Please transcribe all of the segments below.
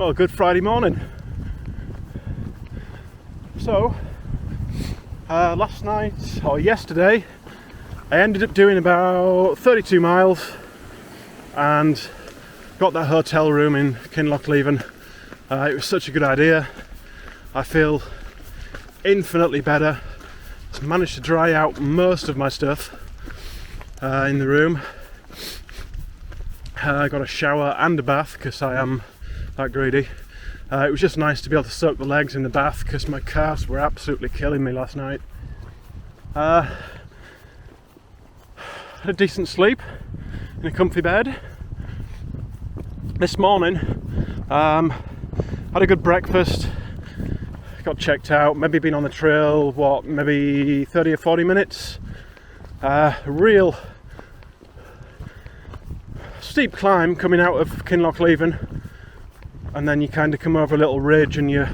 Well, good Friday morning. So, last night, or yesterday, I ended up doing about 32 miles and got that hotel room in Kinlochleven. It was such a good idea. I feel infinitely better. Managed to dry out most of my stuff in the room. I got a shower and a bath because I am that greedy. It was just nice to be able to soak the legs in the bath because my calves were absolutely killing me last night. Had a decent sleep in a comfy bed. This morning, had a good breakfast. Got checked out. Maybe been on the trail, maybe 30 or 40 minutes. Real steep climb coming out of Kinlochleven, and then you kind of come over a little ridge and you're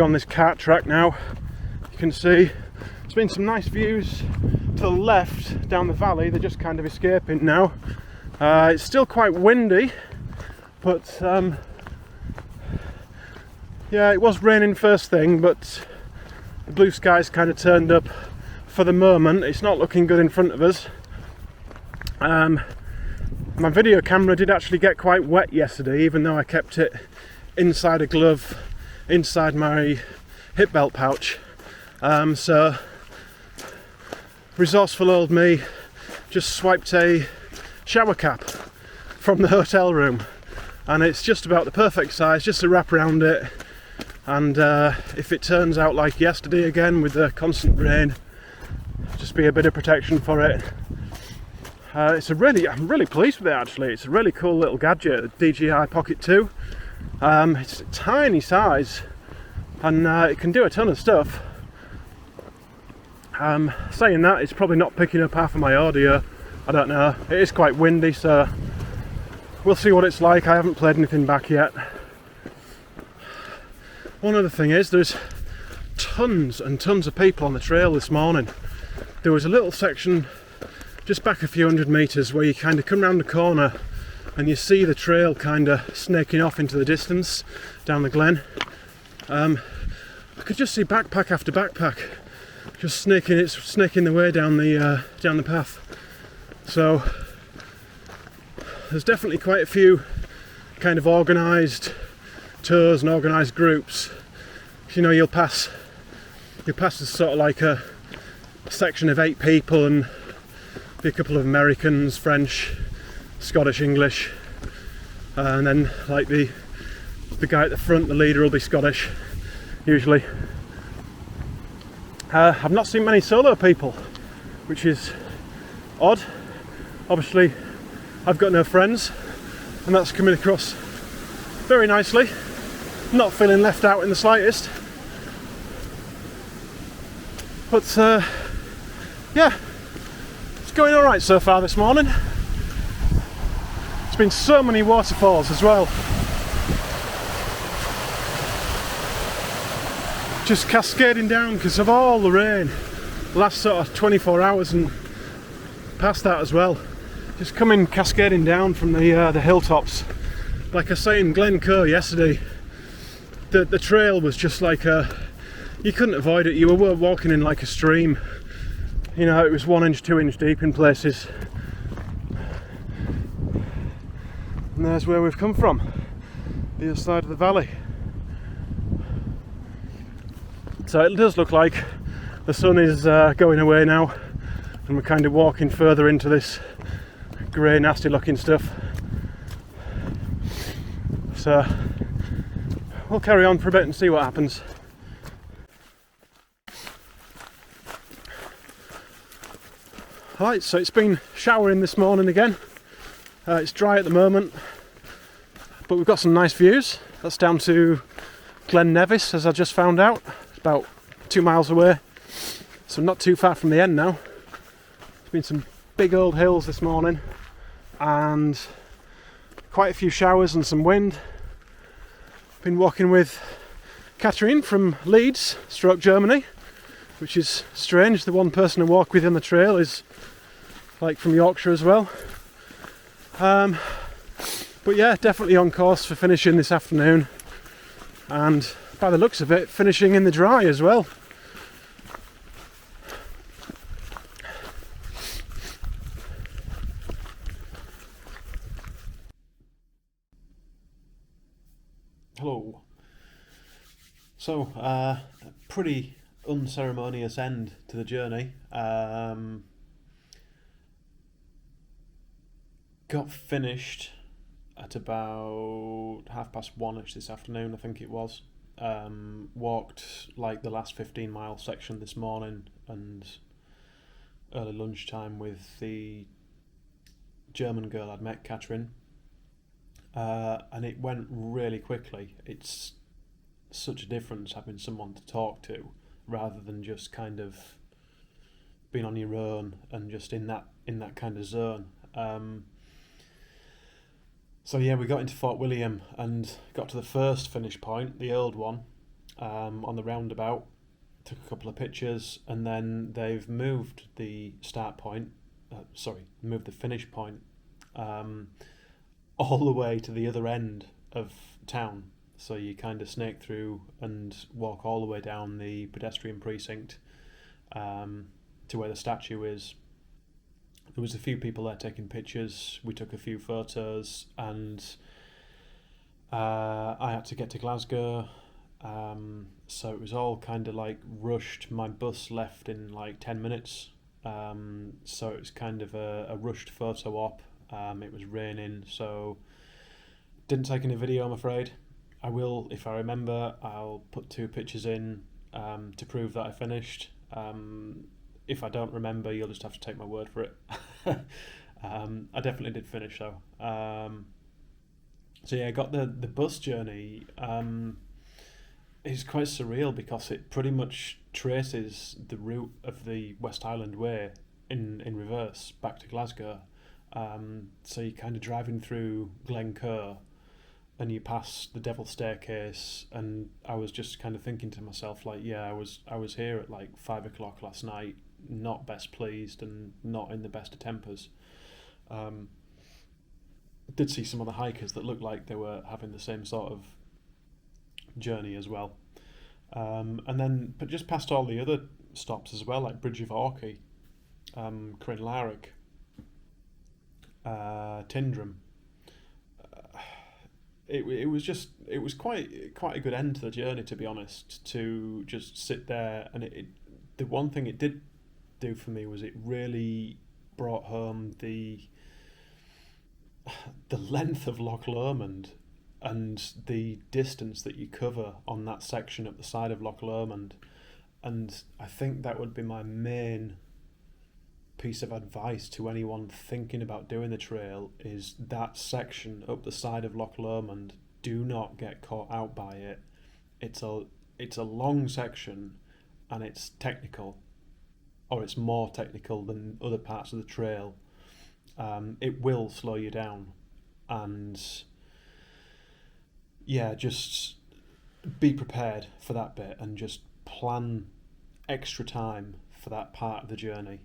on this cart track now. You can see there's been some nice views to the left down the valley. They're just kind of escaping now. It's still quite windy, but yeah, it was raining first thing, but the blue skies kind of turned up for the moment. It's not looking good in front of us. My video camera did actually get quite wet yesterday, even though I kept it inside a glove, inside my hip belt pouch. So resourceful old me just swiped a shower cap from the hotel room, and it's just about the perfect size just to wrap around it. And if it turns out like yesterday again with the constant rain, just be a bit of protection for it. I'm really pleased with it actually. It's a really cool little gadget, the DJI Pocket 2. It's a tiny size and it can do a ton of stuff. Saying that, it's probably not picking up half of my audio. I don't know. It is quite windy, so we'll see what it's like. I haven't played anything back yet. One other thing is there's tons and tons of people on the trail this morning. There was a little section just back a few hundred metres where you kind of come round the corner and you see the trail kind of snaking off into the distance down the glen. I could just see backpack after backpack just snaking the way down the path. So there's definitely quite a few kind of organised tours and organised groups. You know, you'll pass as sort of like a section of 8 people, and be a couple of Americans, French, Scottish, English, and then like the guy at the front, the leader, will be Scottish usually. I've not seen many solo people, which is odd. Obviously I've got no friends, and that's coming across very nicely. Not feeling left out in the slightest. But yeah, it's going alright so far this morning. There's been so many waterfalls as well. Just cascading down because of all the rain. The last sort of 24 hours and past that as well. Just coming cascading down from the hilltops. Like I say in Glencoe yesterday, the trail was just like you couldn't avoid it. You were walking in like a stream. You know, it was 1 inch, 2 inch deep in places. And there's where we've come from, the other side of the valley. So it does look like the sun is going away now, and we're kind of walking further into this grey, nasty looking stuff. So we'll carry on for a bit and see what happens. Alright, so it's been showering this morning again. It's dry at the moment, but we've got some nice views. That's down to Glen Nevis, as I just found out. It's about 2 miles away, so not too far from the end now. There's been some big old hills this morning and quite a few showers and some wind. Been walking with Catherine from Leeds, Germany, which is strange. The one person I walk with on the trail is like from Yorkshire as well. But yeah, definitely on course for finishing this afternoon. and by the looks of it, finishing in the dry as well. Hello. So, pretty unceremonious end to the journey. Got finished at about 1:30ish this afternoon, I think it was. Walked like the last 15-mile section this morning and early lunchtime with the German girl I'd met, Catherine. And it went really quickly. It's such a difference having someone to talk to rather than just kind of being on your own and just in that kind of zone. So yeah, we got into Fort William and got to the first finish point, the old one, on the roundabout. Took a couple of pictures, and then they've moved the moved the finish point all the way to the other end of town. So you kind of snake through and walk all the way down the pedestrian precinct to where the statue is. There was a few people there taking pictures. We took a few photos, and I had to get to Glasgow, so it was all kind of like rushed. My bus left in like 10 minutes, so it was kind of a rushed photo op. It was raining, so didn't take any video, I'm afraid. I will, if I remember. I'll put 2 pictures in to prove that I finished. If I don't remember, you'll just have to take my word for it. I definitely did finish though. So yeah, I got the bus journey. It's quite surreal because it pretty much traces the route of the West Highland Way in reverse back to Glasgow. So you're kind of driving through Glencoe and you pass the Devil's Staircase, and I was just kind of thinking to myself, like, yeah, I was here at like 5 o'clock last night, not best pleased and not in the best of tempers. Did see some of the hikers that looked like they were having the same sort of journey as well. But just past all the other stops as well, like Bridge of Orchy, Kinlochleven, Tyndrum. It was quite a good end to the journey, to be honest, to just sit there. And the one thing it did do for me was it really brought home the length of Loch Lomond and the distance that you cover on that section up the side of Loch Lomond. And I think that would be my main piece of advice to anyone thinking about doing the trail, is that section up the side of Loch Lomond. Do not get caught out by it. It's a long section, and it's technical, or it's more technical than other parts of the trail. It will slow you down, and yeah, just be prepared for that bit and just plan extra time for that part of the journey.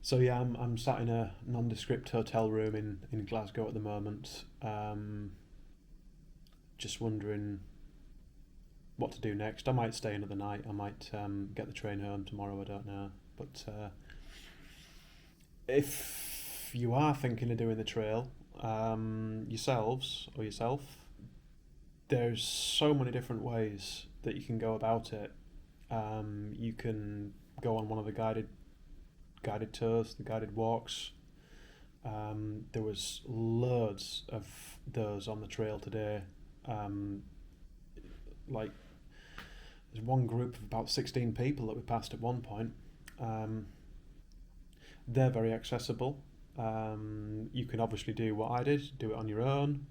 So yeah, I'm sat in a nondescript hotel room in Glasgow at the moment, just wondering what to do next. I might stay another night, I might get the train home tomorrow, I don't know. But if you are thinking of doing the trail yourself, there's so many different ways that you can go about it. You can go on one of the guided tours, the guided walks. There was loads of those on the trail today. Like, there's one group of about 16 people that we passed at one point. They're very accessible. You can obviously do what I did, do it on your own.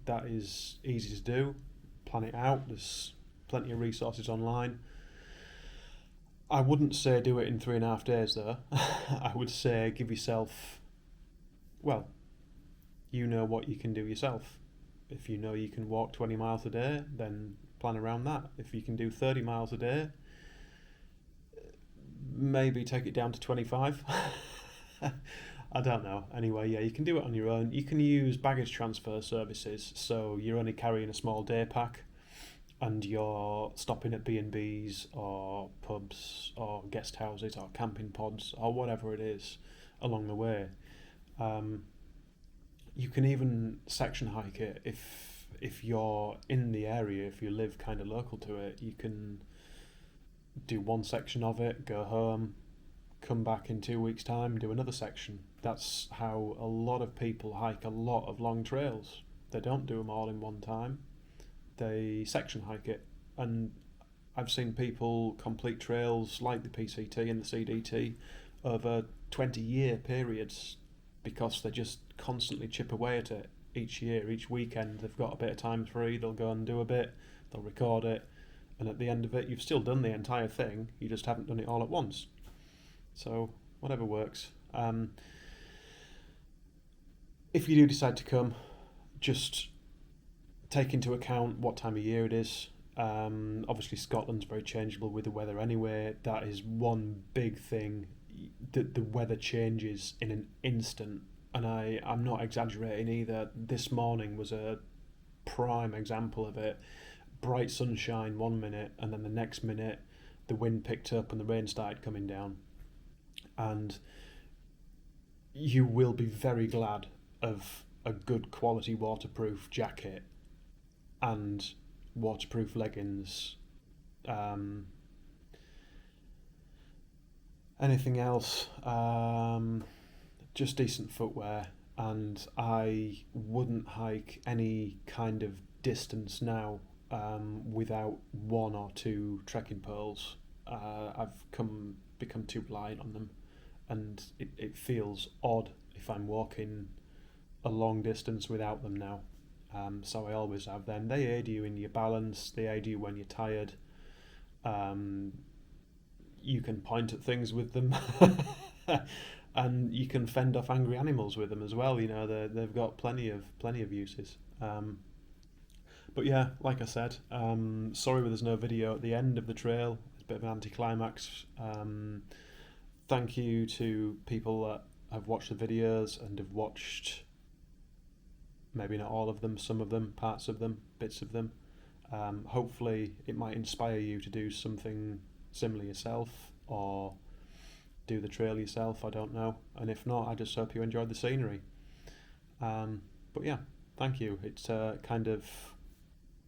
That is easy to do. Plan it out. There's plenty of resources online. I wouldn't say do it in 3.5 days though. I would say give yourself, well, you know what you can do yourself. If you know you can walk 20 miles a day, then plan around that. If you can do 30 miles a day, maybe take it down to 25. I don't know. Anyway, yeah, you can do it on your own. You can use baggage transfer services, so you're only carrying a small day pack, and you're stopping at B&Bs or pubs or guest houses or camping pods or whatever it is along the way. Um, you can even section hike it if you're in the area, if you live kind of local to it. You can do one section of it, go home, come back in 2 weeks' time, do another section. That's how a lot of people hike a lot of long trails. They don't do them all in one time. They section hike it, and I've seen people complete trails like the PCT and the CDT over 20-year periods because they just constantly chip away at it each year. Each weekend they've got a bit of time free, they'll go and do a bit, they'll record it, and at the end of it you've still done the entire thing, you just haven't done it all at once. So whatever works. If you do decide to come, just take into account what time of year it is. Obviously Scotland's very changeable with the weather anyway. That is one big thing. The weather changes in an instant, and I'm not exaggerating either. This morning was a prime example of it. Bright sunshine 1 minute, and then the next minute the wind picked up and the rain started coming down. And you will be very glad of a good quality waterproof jacket and waterproof leggings. Anything else? Just decent footwear, and I wouldn't hike any kind of distance now without one or two trekking poles. I've become too reliant on them, and it feels odd if I'm walking a long distance without them now. So I always have them. They aid you in your balance, they aid you when you're tired. You can point at things with them, and you can fend off angry animals with them as well. You know, they've got plenty of uses. But yeah, like I said, sorry there's no video at the end of the trail. It's a bit of an anticlimax. Thank you to people that have watched the videos and have watched maybe not all of them, some of them, parts of them, bits of them. Hopefully it might inspire you to do something similar yourself, or do the trail yourself, I don't know. And if not, I just hope you enjoyed the scenery. But yeah, thank you. It's kind of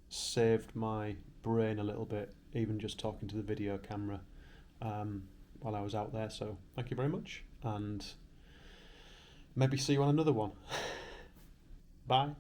saved my brain a little bit, even just talking to the video camera while I was out there. So thank you very much, and maybe see you on another one. Bye.